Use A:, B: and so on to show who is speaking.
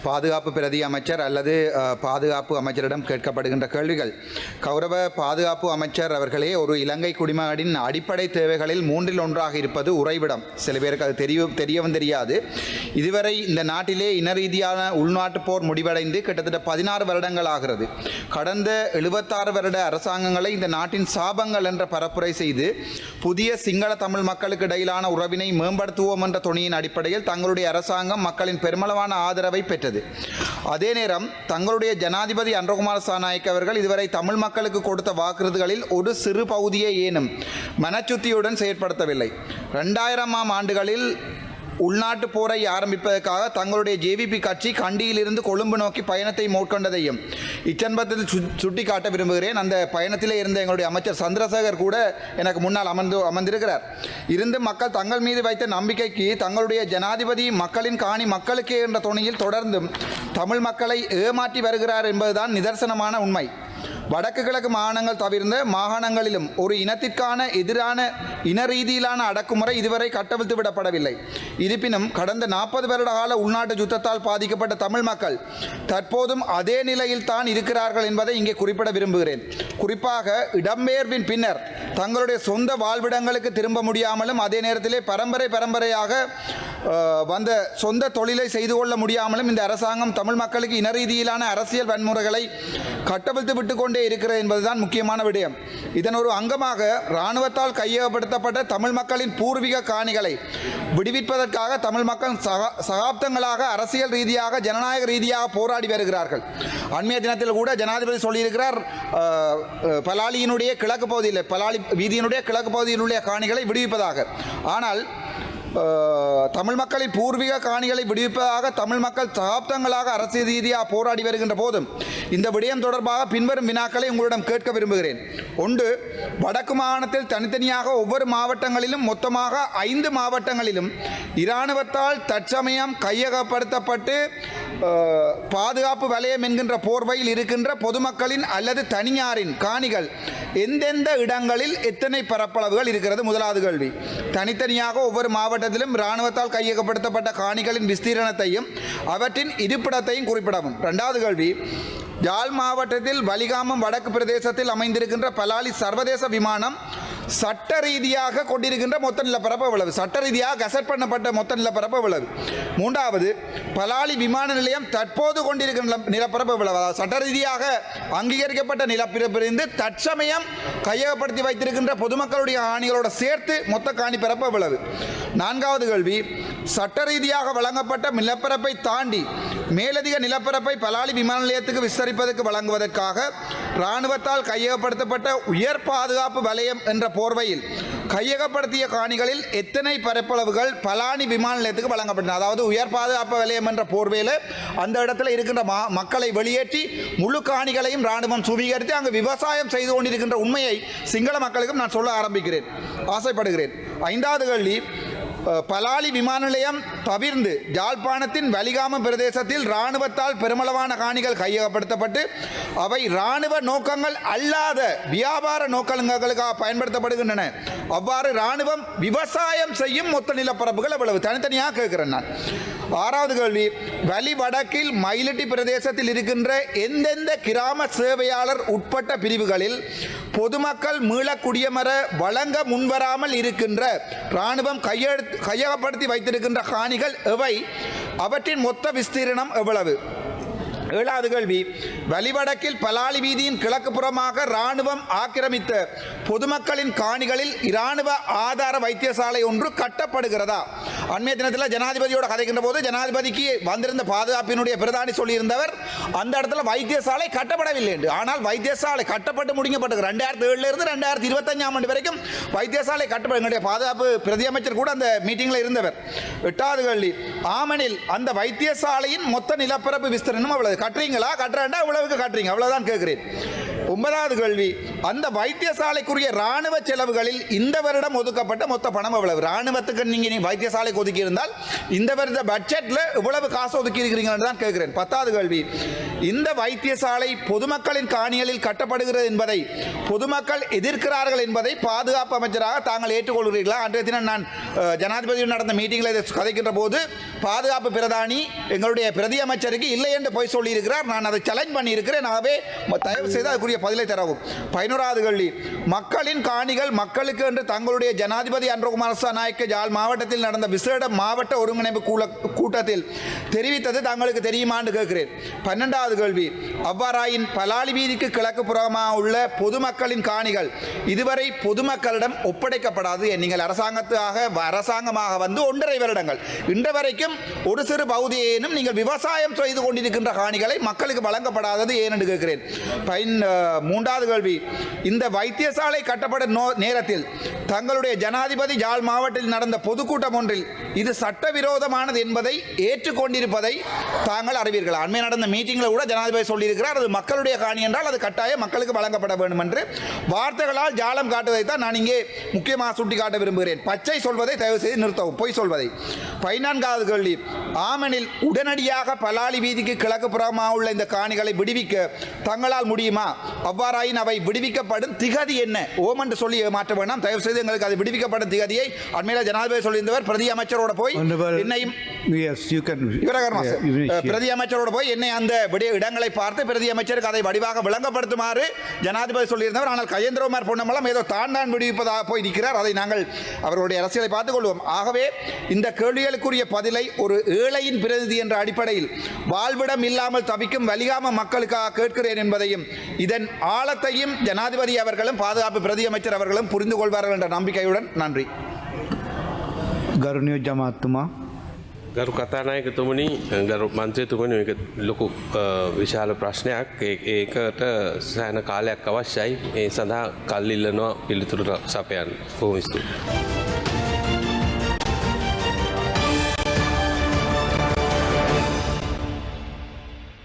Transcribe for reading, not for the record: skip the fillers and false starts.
A: பாதுகாப்பு பிரதி அமைச்சர் அல்லது பாதுகாப்பு அமைச்சரிடம் கேட்கப்படுகின்ற கேள்விகள். கௌரவ பாதுகாப்பு அமைச்சர் அவர்களே, ஒரு இலங்கை குடிமகனின் அடிப்படை தேவைகளில் 1/3 இருப்பது உறைவிடம். சில பேருக்கு அது தெரியவும் தெரியாது. இதுவரை இந்த நாட்டிலே இன ரீதியான உள்நாட்டு போர் முடிவடைந்து கிட்டத்தட்ட 16 வருடங்கள் ஆகிறது. கடந்த 76 வருட அரசாங்கங்களை இந்த நாட்டின் சாபங்கள் என்ற பரப்புரை செய்து புதிய சிங்கள தமிழ் மக்களுக்கு இடையிலான உறவினை மேம்படுத்துவோம் என்ற துணியின் அடிப்படையில் தங்களுடைய அரசாங்கம் மக்களின் பெருமளவான ஆதரவை பெற்றது. அதே நேரம் தங்களுடைய ஜனாதிபதி அன்றகுமார சாநாயக்க அவர்கள் இதுவரை தமிழ் மக்களுக்கு கொடுத்த வாக்குறுதிகளில் ஒரு சிறு பகுதியை ஏனும் மனச்சுத்தியுடன் செயற்படுத்தவில்லை. 2000ஆம் ஆண்டுகளில் உள்நாட்டு போரை ஆரம்பிப்பதற்காக தங்களுடைய ஜேவிபி கட்சி கண்டியிலிருந்து கொழும்பு நோக்கி பயணத்தை மேற்கொண்டதையும் இச்சன்பத்தில் சுட்டி காட்ட விரும்புகிறேன். அந்த பயணத்திலே இருந்த எங்களுடைய அமைச்சர் சந்திரசேகர் கூட எனக்கு முன்னால் அமர்ந்திருக்கிறார். இருந்து மக்கள் தங்கள் மீது வைத்த நம்பிக்கைக்கு தங்களுடைய ஜனாதிபதி மக்களின் காணி மக்களுக்கே என்ற துணியில் தொடர்ந்தும் தமிழ் மக்களை ஏமாற்றி வருகிறார் என்பதுதான் நிதர்சனமான உண்மை. வடக்கு கிழக்கு மாகாணங்கள் தவிர்ந்த மாகாணங்களிலும் ஒரு இனத்திற்கான எதிரான இன ரீதியிலான அடக்குமுறை இதுவரை கட்டவிழ்த்து விடப்படவில்லை. இருப்பினும் கடந்த 40 வருட கால உள்நாட்டு யுத்தத்தால் பாதிக்கப்பட்ட தமிழ் மக்கள் தற்போதும் அதே நிலையில் தான் இருக்கிறார்கள் என்பதை இங்கே குறிப்பிட விரும்புகிறேன். குறிப்பாக இடம்பெயர்வின் பின்னர் தங்களுடைய சொந்த வாழ்விடங்களுக்கு திரும்ப முடியாமலும் அதே நேரத்திலே பரம்பரையாக வந்த சொந்த தொழிலை செய்து கொள்ள முடியாமலும் இந்த அரசாங்கம் தமிழ் மக்களுக்கு இன ரீதியிலான அரசியல் வன்முறைகளை கட்டவிழ்த்து விட்டுக்கொண்டே இருக்கிறது என்பதுதான் முக்கியமான விடயம். இதன் ஒரு அங்கமாக இராணுவத்தால் கையகப்படுத்தப்பட்ட தமிழ் மக்களின் பூர்வீக காணிகளை விடுவிப்பதற்காக தமிழ் மக்கள் சகாப்தங்களாக அரசியல் ரீதியாக ஜனநாயக ரீதியாக போராடி வருகிறார்கள். அண்மைய தினத்தில் கூட ஜனாதிபதி சொல்லியிருக்கிறார், பலாலியினுடைய கிழக்கு பகுதியில் பலாலி வீதியினுடைய கிழக்கு பகுதியில் உள்ள காணிகளை விடுவிப்பதாக. ஆனால் தமிழ் மக்களின் பூர்வீக காணிகளை விடுவிப்பதாக தமிழ் மக்கள் சகாப்தங்களாக அரசியல் ரீதியாக போராடி வருகின்ற போதும் இந்த விடயம் தொடர்பாக பின்வரும் வினாக்களை உங்களிடம் கேட்க விரும்புகிறேன். ஒன்று, வடக்கு மாகாணத்தில் தனித்தனியாக ஒவ்வொரு மாவட்டங்களிலும் மொத்தமாக 5 மாவட்டங்களிலும் இராணுவத்தால் தற்சமயம் கையகப்படுத்தப்பட்டு பாதுகாப்பு வலயம் என்கின்ற போர்வையில் இருக்கின்ற பொதுமக்களின் அல்லது தனியாரின் காணிகள் எந்தெந்த இடங்களில் எத்தனை பரப்பளவுகள் இருக்கிறது? முதலாவது கேள்வி. தனித்தனியாக ஒவ்வொரு மாவட்டத்திலும் இராணுவத்தால் கையகப்படுத்தப்பட்ட காணிகளின் விஸ்தீரணத்தையும் அவற்றின் இருப்பிடத்தையும் குறிப்பிடவும். 2வது கேள்வி. யாழ் மாவட்டத்தில் வலிகாமம் வடக்கு பிரதேசத்தில் அமைந்திருக்கின்ற பலாலி சர்வதேச விமானம் சட்ட ரீதியாக கொண்டிருக்கின்ற மொத்த நிலப்பரப்பு எவ்வளவு? சட்ட ரீதியாக கசட் பண்ணப்பட்ட மொத்த நிலப்பரப்பு எவ்வளவு? 3வது, பலாலி விமான நிலையம் தற்போது கொண்டிருக்கின்ற நிலப்பரப்பு எவ்வளவு? அதாவது சட்ட ரீதியாக அங்கீகரிக்கப்பட்ட நிலப்பரப்பிலிருந்து தற்சமயம் கையகப்படுத்தி வைத்திருக்கின்ற பொதுமக்களுடைய காணிகளோடு சேர்த்து மொத்த காணி பரப்பு எவ்வளவு? 4வது கேள்வி. சட்ட ரீதியாக வழங்கப்பட்ட நிலப்பரப்பை தாண்டி மேலதிக நிலப்பரப்பை பலாலி விமான நிலையத்துக்கு விஸ்தரிப்பதற்கு வழங்குவதற்காக இராணுவத்தால் கையகப்படுத்தப்பட்ட உயர் பாதுகாப்பு வலயம் என்ற போர்வையில் கையகப்படுத்திய காணிகளில் எத்தனை பரப்பளவுகள் பலாலி விமான நிலையத்துக்கு வழங்கப்பட்டன? அதாவது உயர் பாதுகாப்பு வலயம் என்ற போர்வையில் அந்த இடத்துல இருக்கின்ற மக்களை வெளியேற்றி முழு காணிகளையும் இராணுவம் சுவீகரித்து அங்கு விவசாயம் செய்து கொண்டிருக்கின்ற உண்மையை சிங்கள மக்களுக்கும் நான் சொல்ல ஆசைப்படுகிறேன். 5வது கேள்வி. பலாலி விமான நிலையம் தவிர்ந்து யாழ்ப்பாணத்தின் வலிகாம பிரதேசத்தில் இராணுவத்தால் பெருமளவான காணிகள் கையகப்படுத்தப்பட்டு அவை இராணுவ நோக்கங்கள் அல்லாத வியாபார நோக்கங்களுக்காக பயன்படுத்தப்படுகின்றன. அவ்வாறு இராணுவம் விவசாயம் செய்யும் மொத்த நிலப்பரப்புகள் எவ்வளவு? தனித்தனியாக கேட்கிறேன் நான். 6வது கேள்வி. வலி வடக்கில் மயிலட்டி பிரதேசத்தில் இருக்கின்ற எந்தெந்த கிராம சேவையாளர் உட்பட்ட பிரிவுகளில் பொதுமக்கள் மீள குடியமர வழங்க முன்வராமல் இருக்கின்ற இராணுவம் கையகப்படுத்தி வைத்திருக்கின்ற காணிகள் எவை? அவற்றின் மொத்த விஸ்தீரணம் எவ்வளவு? 7வது கேள்வி. வலிவடக்கில் பலாலி வீதியின் கிழக்கு புறமாக இராணுவம் ஆக்கிரமித்த பொதுமக்களின் காணிகளில் இராணுவ ஆதார வைத்தியசாலை ஒன்று கட்டப்படுகிறதா? அண்மைய தினத்தில் ஜனாதிபதியோட கதைக்கின்ற போது ஜனாதிபதிக்கு வந்திருந்த பாதுகாப்பினுடைய பிரதானி சொல்லியிருந்தவர் அந்த இடத்துல வைத்தியசாலை கட்டப்படவில்லை என்று. ஆனால் வைத்தியசாலை கட்டப்பட்டு முடிக்கப்பட்டது 2007 2025 ஆண்டு வரைக்கும் வைத்தியசாலை கட்டப்படும். எங்களுடைய பாதுகாப்பு பிரதி அமைச்சர் கூட அந்த மீட்டிங்கில் இருந்தவர். 8வது கேள்வி. ஆமனில் அந்த வைத்தியசாலையின் மொத்த நிலப்பரப்பு விஸ்தீரணம் அவ்வளவு? கட்டுறீங்களா? கட்டுறா இவ்வளவுக்கு கட்டுறீங்க? அவ்வளவுதான் கேட்கிறேன். 9வது கேள்வி. அந்த வைத்தியசாலைக்குரிய இராணுவ செலவுகளில் இந்த வருடம் ஒதுக்கப்பட்ட மொத்த பணம் எவ்வளவு? இராணுவத்துக்கு நீங்கள் வைத்தியசாலைக்கு ஒதுக்கி இருந்தால் இந்த வருட பட்ஜெட்டில் எவ்வளவு காசு ஒதுக்கி இருக்கிறீங்கன்னு தான் கேட்கிறேன். 10வது கேள்வி, இந்த வைத்தியசாலை பொதுமக்களின் காணிகளில் கட்டப்படுகிறது என்பதை பொதுமக்கள் எதிர்க்கிறார்கள் என்பதை பாதுகாப்பு அமைச்சராக தாங்கள் ஏற்றுக்கொள்கிறீர்களா? அன்றைய தினம் நான் ஜனாதிபதியுடன் நடந்த மீட்டிங்கில் இதை கதைக்கின்ற போது பாதுகாப்பு பிரதானி எங்களுடைய பிரதி அமைச்சருக்கு இல்லை என்று போய் சொல்லியிருக்கிறார். நான் அதை சேலஞ்ச் பண்ணியிருக்கிறேன். ஆகவே தயவு செய்து அதுக்குரிய பதிலை தரவும். 11வது கேள்வி, மக்களின் காணிகள் மக்களுக்கு என்று தங்களுடைய ஜனாதிபதி அன்றகுமார் நாயக்க ஜாழ் மாவட்டத்தில் நடந்த விசேட மாவட்ட ஒருங்கிணைப்பு கூட்டத்தில் தெரிவித்தது தங்களுக்கு தெரியுமா என்று கேட்கிறேன். 12வது கேள்வி, அவ்வாறாயின் பலாலி வீதிக்கு கிழக்கு புறமாக உள்ள பொதுமக்களின் காணிகள் இதுவரை பொதுமக்களிடம் ஒப்படைக்கப்படாது. நீங்கள் அரசாங்கமாக வந்து 1.5 வருடங்கள் இன்று வரைக்கும் ஒரு சிறு பகுதியேனும் நீங்கள் விவசாயம் செய்து கொண்டிருக்கின்ற காணிகளை மக்களுக்கு வழங்கப்படாதது ஏன் என்று கேட்கிறேன். 3வது கேள்வி, இந்த வைத்தியசாலை கட்டப்படும் நேரத்தில் தங்களுடைய ஜனாதிபதி ஜாழ் மாவட்டத்தில் நடந்த பொதுக்கூட்டம் ஒன்றில் இது சட்டவிரோதமானது என்பதை ஏற்றுக்கொண்டிருப்பதை தாங்கள் அறிவீர்களா? அண்மை நடந்த மீட்டிங்கில் கூட ஜனாதிபதி சொல்லியிருக்கிறார், அது மக்களுடைய காணி என்றால் அது கட்டாயம் மக்களுக்கு வழங்கப்பட வேண்டும் என்று வார்த்தைகளால் ஜாலம் காட்டுவதை தான் நான் இங்கே முக்கியமாக சுட்டிக்காட்ட விரும்புகிறேன். பச்சை சொல்வதை தயவு செய்து நிறுத்தவும், பொய் சொல்வதை. 14வது கேள்வி, ஆமனில் உடனடியாக பலாலி வீதிக்கு கிழக்கு புறமாக உள்ள இந்த காணிகளை விடுவிக்க தங்களால் முடியுமா? அவ்வாறாயின் அவை விடுவிக்கப்படும் திகதி என்ன? ஓம் என்று சொல்லி மாற்ற வேண்டாம். தயவு செய்து எங்களுக்கு அது விடுவிக்கப்படும் திகதியை அண்மையில் ஜனாதிபதி சொல்லியிருந்தவர். பிரதி அமைச்சரோட போய் என்னையும் பிரதி அமைச்சரோட போய் என்னை அந்த இடங்களை பார்த்து பிரதி அமைச்சருக்கு அதை வடிவாக விளங்கப்படுத்துமாறு ஜனாதிபதி சொல்லியிருந்தவர். ஆனால் கஜேந்திரகுமார் பொன்னம்பலம் ஏதோ தான் விடுவிப்பதாக போய் நிற்கிறார். அதை நாங்கள் அவருடைய அரசியலை பார்த்துக் கொள்வோம். ஆகவே இந்த கேள்விகளுக்குரிய பதிலை ஒரு ஏழையின் பிரதிநிதி என்ற அடிப்படையில் வாழ்விடம் இல்லாமல் தவிக்கும் வலிகாம மக்களுக்காக கேட்கிறேன் என்பதையும் இதன் ஆழத்தையும் ஜனாதிபதி அவர்களும் பாதுகாப்பு பிரதி அமைச்சர் அவர்களும் புரிந்து கொள்வார்கள் என்ற நம்பிக்கையுடன் நன்றி.
B: ගරුණියෝ ජමාත්තුමා
C: ගරු කතානායකතුමනි ගරු මන්ත්‍රීතුමනි මේක ලොකු විශාල ප්‍රශ්නයක්. ඒකට සෑහෙන කාලයක් අවශ්‍යයි. ඒ සඳහා කල් ඉල්ලනවා පිළිතුරු සපයන්න. බොහොම ස්තුතියි.